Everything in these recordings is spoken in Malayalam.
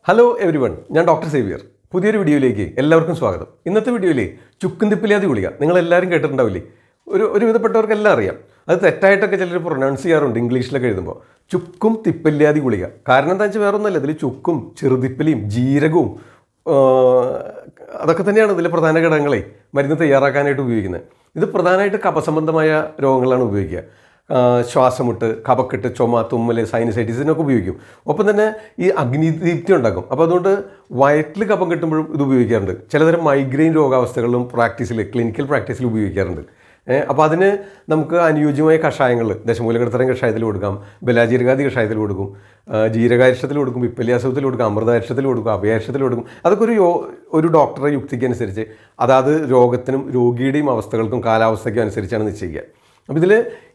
ഹലോ എവരി വൺ, ഞാൻ ഡോക്ടർ സേവിയർ. പുതിയൊരു വീഡിയോയിലേക്ക് എല്ലാവർക്കും സ്വാഗതം. ഇന്നത്തെ വീഡിയോയിൽ ചുക്കുംതിപ്പില്ലാതി ഗുളിക നിങ്ങളെല്ലാവരും കേട്ടിട്ടുണ്ടാവില്ലേ? ഒരുവിധപ്പെട്ടവർക്കെല്ലാം അറിയാം. അത് തെറ്റായിട്ടൊക്കെ ചിലർ പ്രൊനൗൺസ് ചെയ്യാറുണ്ട് ഇംഗ്ലീഷിലൊക്കെ എഴുതുമ്പോൾ. ചുക്കും തിപ്പല്യാതി ഗുളിക. കാരണം എന്താ വെച്ചാൽ വേറെ ഒന്നല്ല, ഇതിൽ ചുക്കും ചെറുതിപ്പലിയും ജീരകവും അതൊക്കെ തന്നെയാണ് ഇതിലെ പ്രധാന ഘടകങ്ങളെ മരുന്ന് തയ്യാറാക്കാനായിട്ട് ഉപയോഗിക്കുന്നത്. ഇത് പ്രധാനമായിട്ട് കഫസംബന്ധമായ രോഗങ്ങളാണ് ഉപയോഗിക്കുക. ശ്വാസമുട്ട്, കഫക്കെട്ട്, ചുമ, തുമ്മൽ, സൈനസൈറ്റിസ് ഇതിനൊക്കെ ഉപയോഗിക്കും. ഒപ്പം തന്നെ ഈ അഗ്നിദീപ്തി ഉണ്ടാക്കും. അപ്പോൾ അതുകൊണ്ട് വയറ്റിൽ കഫം കെട്ടുമ്പോഴും ഇത് ഉപയോഗിക്കാറുണ്ട്. ചിലതരം മൈഗ്രെയിൻ രോഗാവസ്ഥകളിലും ക്ലിനിക്കൽ പ്രാക്ടീസിൽ ഉപയോഗിക്കാറുണ്ട്. അപ്പോൾ അതിന് നമുക്ക് അനുയോജ്യമായ കഷായങ്ങൾ ദശമൂലകടത്തരം കഷായത്തിൽ കൊടുക്കാം, ബലാജീരകാദി കഷായത്തിൽ കൊടുക്കും, ജീരകാരിഷ്ടത്തിൽ കൊടുക്കും, വിപ്പല്യാസവത്തിൽ കൊടുക്കും, അമൃതാരിഷ്ടത്തിൽ കൊടുക്കും, അഭയാരിഷ്ടത്തിൽ കൊടുക്കും. അതൊക്കെ ഒരു ഡോക്ടറെ യുക്തിക്കനുസരിച്ച് അതാത് രോഗത്തിനും രോഗിയുടെയും അവസ്ഥകൾക്കും കാലാവസ്ഥയ്ക്കും അനുസരിച്ചാണ് നിശ്ചയിക്കുക. അപ്പോൾ ഇതിൽ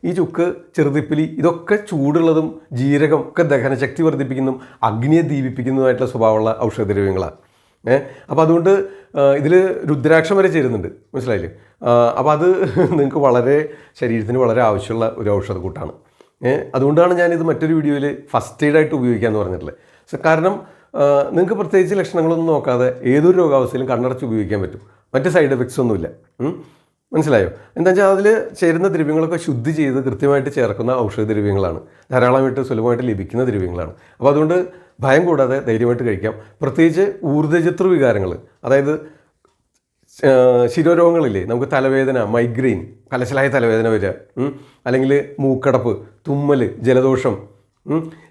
ഈ ചുക്ക്, ചെറുതിപ്പിലി ഇതൊക്കെ ചൂടുള്ളതും ജീരകം ഒക്കെ ദഹനശക്തി വർദ്ധിപ്പിക്കുന്നതും അഗ്നിയെ ദീപിപ്പിക്കുന്നതുമായിട്ടുള്ള സ്വഭാവമുള്ള ഔഷധദ്രവ്യങ്ങളാണ്. അപ്പോൾ അതുകൊണ്ട് ഇതിൽ രുദ്രാക്ഷം വരെ ചേരുന്നുണ്ട്, മനസ്സിലായില്ലേ? അപ്പോൾ അത് നിങ്ങൾക്ക് ശരീരത്തിന് വളരെ ആവശ്യമുള്ള ഒരു ഔഷധക്കൂട്ടാണ്. അതുകൊണ്ടാണ് ഞാനിത് മറ്റൊരു വീഡിയോയിൽ ഫസ്റ്റ് എയ്ഡായിട്ട് ഉപയോഗിക്കാമെന്ന് പറഞ്ഞിട്ടുള്ളത്. കാരണം നിങ്ങൾക്ക് പ്രത്യേകിച്ച് ലക്ഷണങ്ങളൊന്നും നോക്കാതെ ഏതൊരു രോഗാവസ്ഥയിലും കണ്ണടച്ച് ഉപയോഗിക്കാൻ പറ്റും. മറ്റ് സൈഡ് എഫക്ട്സ് ഒന്നുമില്ല. മനസ്സിലായോ? എന്താ വെച്ചാൽ അതിൽ ചേരുന്ന ദ്രവ്യങ്ങളൊക്കെ ശുദ്ധി ചെയ്ത് കൃത്യമായിട്ട് ചേർക്കുന്ന ഔഷധദ്രവ്യങ്ങളാണ്, ധാരാളമായിട്ട് സുലഭമായിട്ട് ലഭിക്കുന്ന ദ്രവ്യങ്ങളാണ്. അപ്പോൾ അതുകൊണ്ട് ഭയം കൂടാതെ ധൈര്യമായിട്ട് കഴിക്കാം. പ്രത്യേകിച്ച് ഊർജ്ജതൃ വികാരങ്ങൾ, അതായത് ശിരോരോഗങ്ങളില്ലേ, നമുക്ക് തലവേദന, മൈഗ്രെയിൻ, കലശലായ തലവേദന വരിക, അല്ലെങ്കിൽ മൂക്കടപ്പ്, തുമ്മൽ, ജലദോഷം,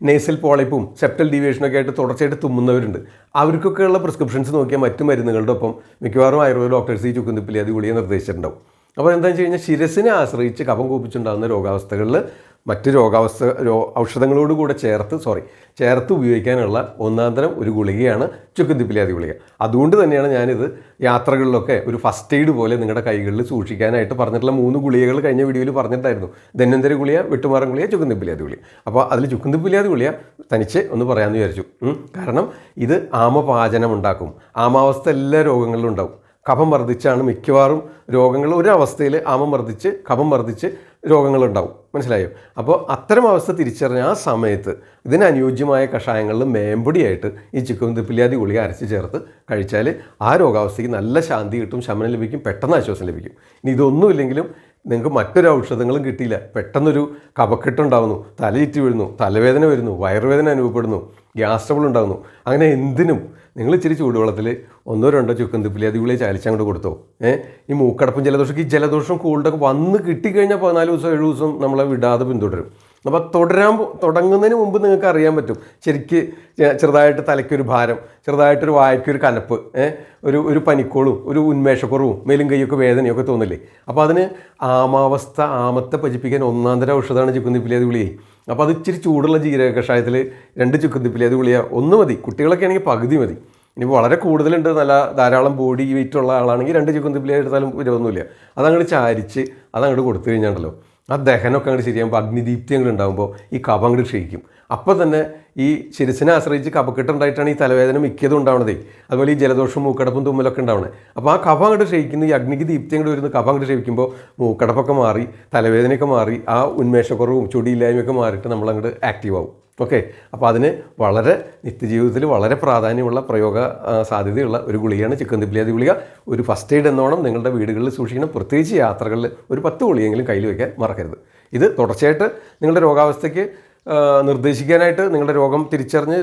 നേസൽ പോളിപ്പും സെപ്റ്റൽ ഡീവിയേഷനൊക്കെ ആയിട്ട് തുടർച്ചയായിട്ട് തുമ്മുന്നവരുണ്ട്. അവർക്കൊക്കെയുള്ള പ്രിസ്ക്രിപ്ഷൻസ് നോക്കിയാൽ മറ്റു മരുന്നുകളുടെ ഒപ്പം മിക്കവാറും ആയുർവേദ ഡോക്ടേഴ്സ് ഈ ചുക്കുംതിപ്പില്ലാതി ഗുളിക നിർദ്ദേശിച്ചിട്ടുണ്ടാവും. അപ്പോൾ എന്താണെന്ന് വെച്ച് കഴിഞ്ഞാൽ ശിരസിനെ ആശ്രയിച്ച് കഫം കൂപ്പിച്ചുണ്ടാകുന്ന രോഗാവസ്ഥകളിൽ മറ്റ് ഔഷധങ്ങളോട് കൂടെ ചേർത്ത് ഉപയോഗിക്കാനുള്ള ഒന്നാന്തരം ഒരു ഗുളികയാണ് ചുക്കുംതിപ്പില്ലാതി ഗുളിക. അതുകൊണ്ട് തന്നെയാണ് ഞാനിത് യാത്രകളിലൊക്കെ ഒരു ഫസ്റ്റ് എയ്ഡ് പോലെ നിങ്ങളുടെ കൈകളിൽ സൂക്ഷിക്കാനായിട്ട് പറഞ്ഞിട്ടുള്ള 3 ഗുളികകൾ കഴിഞ്ഞ വീഡിയോയിൽ പറഞ്ഞിട്ടുണ്ടായിരുന്നു. ധന്വന്തരി ഗുളിക, വിട്ടുമാറൻ ഗുളിക, ചുക്കുംതിപ്പില്ലാതി ഗുളിക. അപ്പോൾ അതിൽ ചുക്കുംതിപ്പില്ലാതി ഗുളിക തനിച്ച് ഒന്ന് പറയാമെന്ന് വിചാരിച്ചു. കാരണം ഇത് ആമപാചനം ഉണ്ടാക്കും. ആമാവസ്ഥ എല്ലാ രോഗങ്ങളിലും ഉണ്ടാവും. കഫം വർദ്ധിച്ചാണ് മിക്കവാറും രോഗങ്ങൾ ഒരവസ്ഥയിൽ കഫം വർദ്ധിച്ച് രോഗങ്ങളുണ്ടാവും. മനസ്സിലായോ? അപ്പോൾ അത്തരം അവസ്ഥ തിരിച്ചറിഞ്ഞ ആ സമയത്ത് ഇതിനനുയോജ്യമായ കഷായങ്ങളിൽ മേമ്പൊടിയായിട്ട് ഈ ചുക്കുംതിപ്പില്ലാതി ഗുളിക അരച്ച് ചേർത്ത് കഴിച്ചാൽ ആ രോഗാവസ്ഥയ്ക്ക് നല്ല ശാന്തി കിട്ടും, ശമനം ലഭിക്കും, പെട്ടെന്ന് ആശ്വാസം ലഭിക്കും. ഇനി ഇതൊന്നുമില്ലെങ്കിലും നിങ്ങൾക്ക് മറ്റൊരു ഔഷധങ്ങളും കിട്ടിയില്ല, പെട്ടെന്നൊരു കഫക്കെട്ടുണ്ടാകുന്നു, തലചുറ്റി വീഴുന്നു, തലവേദന വരുന്നു, വയറുവേദന അനുഭവപ്പെടുന്നു, ഗ്യാസ് ട്രബിൾ ഉണ്ടാകുന്നു, അങ്ങനെ എന്തിനും നിങ്ങൾ ഇച്ചിരി ചൂടുവെള്ളത്തിൽ 1-2 ചുക്കുംതിപ്പില്ലാതി ഗുളിക ചാലിച്ചങ്ങോട്ട് കൊടുത്തോ. ഈ മൂക്കടപ്പും ജലദോഷം, ഈ ജലദോഷം കോൾഡൊക്കെ വന്ന് കിട്ടിക്കഴിഞ്ഞാൽ 14 ദിവസം 7 ദിവസം നമ്മളെ വിടാതെ പിന്തുടരും. അപ്പോൾ തുടങ്ങുന്നതിന് മുമ്പ് നിങ്ങൾക്ക് അറിയാൻ പറ്റും ശരിക്ക് ചെറുതായിട്ട് തലയ്ക്കൊരു ഭാരം, ചെറുതായിട്ടൊരു വായ്ക്കൊരു കനപ്പ്, ഒരു പനിക്കോളും, ഒരു ഉന്മേഷക്കുറവും, മേലും കൈയൊക്കെ വേദനയൊക്കെ തോന്നില്ലേ? അപ്പോൾ അതിന് ആമത്തെ പചിപ്പിക്കാൻ ഒന്നാന്തരം ഔഷധമാണ് ചുക്കുംതിപ്പില്ലാതി ഗുളിക. അപ്പോൾ അത് ഇച്ചിരി ചൂടുള്ള ജീരക കഷായത്തിൽ 2 ചുക്കുംതിപ്പില്ലാതി ഗുളിക 1 മതി. കുട്ടികളൊക്കെ ആണെങ്കിൽ പകുതി മതി. ഇനി വളരെ കൂടുതലുണ്ട്, ധാരാളം ബോഡി വെയിറ്റ് ഉള്ള ആളാണെങ്കിൽ 2 ചുക്കുംതിപ്പില്ലാതി എടുത്താലും വിരോധമൊന്നുമില്ല. അതങ്ങോട്ട് ചാരിച്ച് അതങ്ങോട്ട് കൊടുത്തു കഴിഞ്ഞാണ്ടല്ലോ ആ ദഹനമൊക്കെ അങ്ങോട്ട് ശരിയാകുമ്പോൾ അഗ്നിദീപ്തി അങ്ങോട്ട് ഉണ്ടാകുമ്പോൾ ഈ കഫം അങ്ങോട്ട് ക്ഷയിക്കും. അപ്പോൾ തന്നെ ഈ ശിരസിനെ ആശ്രയിച്ച് കഫക്കെട്ടുണ്ടായിട്ടാണ് ഈ തലവേദന മിക്കതും ഉണ്ടാവണതേ. അതുപോലെ ഈ ജലദോഷവും മൂക്കടപ്പും തുമ്മലൊക്കെ ഉണ്ടാവണേ. അപ്പോൾ ആ കഫം അങ്ങോട്ട് ക്ഷയിക്കുന്ന ഈ അഗ്നിക്ക് ദീപ്തി അങ്ങോട്ട് വരുന്ന കഫം അങ്ങോട്ട് ക്ഷയിക്കുമ്പോൾ മൂക്കടപ്പൊക്കെ മാറി, തലവേദനയൊക്കെ മാറി, ആ ഉന്മേഷക്കുറവും ചൊടിയില്ലായ്മയൊക്കെ മാറിയിട്ട് നമ്മളങ്ങോട്ട് ആക്റ്റീവ് ആവും. ഓക്കെ. അപ്പോൾ അതിന് വളരെ നിത്യജീവിതത്തിൽ വളരെ പ്രാധാന്യമുള്ള പ്രയോഗ സാധ്യതയുള്ള ഒരു ഗുളികയാണ് ചുക്കുംതിപ്പില്ലാതി ഗുളിക. ഒരു ഫസ്റ്റ് എയ്ഡ് എന്നോണം നിങ്ങളുടെ വീടുകളിൽ സൂക്ഷിക്കണം. പ്രത്യേകിച്ച് യാത്രകളിൽ ഒരു 10 ഗുളികയെങ്കിലും കയ്യിൽ വയ്ക്കാൻ മറക്കരുത്. ഇത് തുടർച്ചയായിട്ട് നിങ്ങളുടെ രോഗാവസ്ഥയ്ക്ക് നിർദ്ദേശിക്കാനായിട്ട്, നിങ്ങളുടെ രോഗം തിരിച്ചറിഞ്ഞ്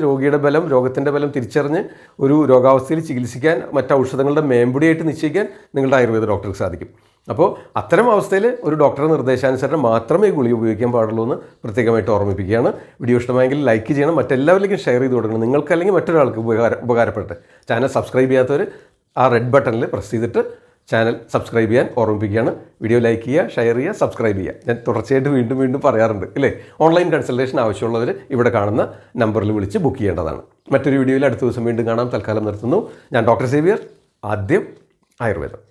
രോഗത്തിൻ്റെ ബലം തിരിച്ചറിഞ്ഞ് ഒരു രോഗാവസ്ഥയിൽ ചികിത്സിക്കാൻ മറ്റ് ഔഷധങ്ങളുടെ മേമ്പൊടിയായിട്ട് നിശ്ചയിക്കാൻ നിങ്ങളുടെ ആയുർവേദ ഡോക്ടർക്ക് സാധിക്കും. അപ്പോൾ അത്തരം അവസ്ഥയിൽ ഒരു ഡോക്ടറുടെ നിർദ്ദേശാനുസരണം മാത്രമേ ഗുളിക ഉപയോഗിക്കാൻ പാടുള്ളൂ എന്ന് പ്രത്യേകമായിട്ട് ഓർമ്മിപ്പിക്കുകയാണ്. വീഡിയോ ഇഷ്ടമായെങ്കിൽ ലൈക്ക് ചെയ്യണം, മറ്റെല്ലാവരിലേക്കും ഷെയർ ചെയ്ത് കൊടുക്കണം. നിങ്ങൾക്ക് അല്ലെങ്കിൽ മറ്റൊരാൾക്ക് ഉപകാരപ്പെട്ട് ചാനൽ സബ്സ്ക്രൈബ് ചെയ്യാത്തവർ ആ റെഡ് ബട്ടണിൽ പ്രസ് ചെയ്തിട്ട് ചാനൽ സബ്സ്ക്രൈബ് ചെയ്യാൻ ഓർമ്മിപ്പിക്കുകയാണ്. വീഡിയോ ലൈക്ക് ചെയ്യുക, ഷെയർ ചെയ്യുക, സബ്സ്ക്രൈബ് ചെയ്യുക. ഞാൻ തുടർച്ചയായിട്ട് വീണ്ടും പറയാറുണ്ട് അല്ലേ? ഓൺലൈൻ കൺസൾട്ടേഷൻ ആവശ്യമുള്ളവർ ഇവിടെ കാണുന്ന നമ്പറിൽ വിളിച്ച് ബുക്ക് ചെയ്യേണ്ടതാണ്. മറ്റൊരു വീഡിയോയിൽ അടുത്ത ദിവസം വീണ്ടും കാണാം. തൽക്കാലം നിർത്തുന്നു. ഞാൻ ഡോക്ടർ സേവിയർ, ആദ്യം ആയുർവേദം.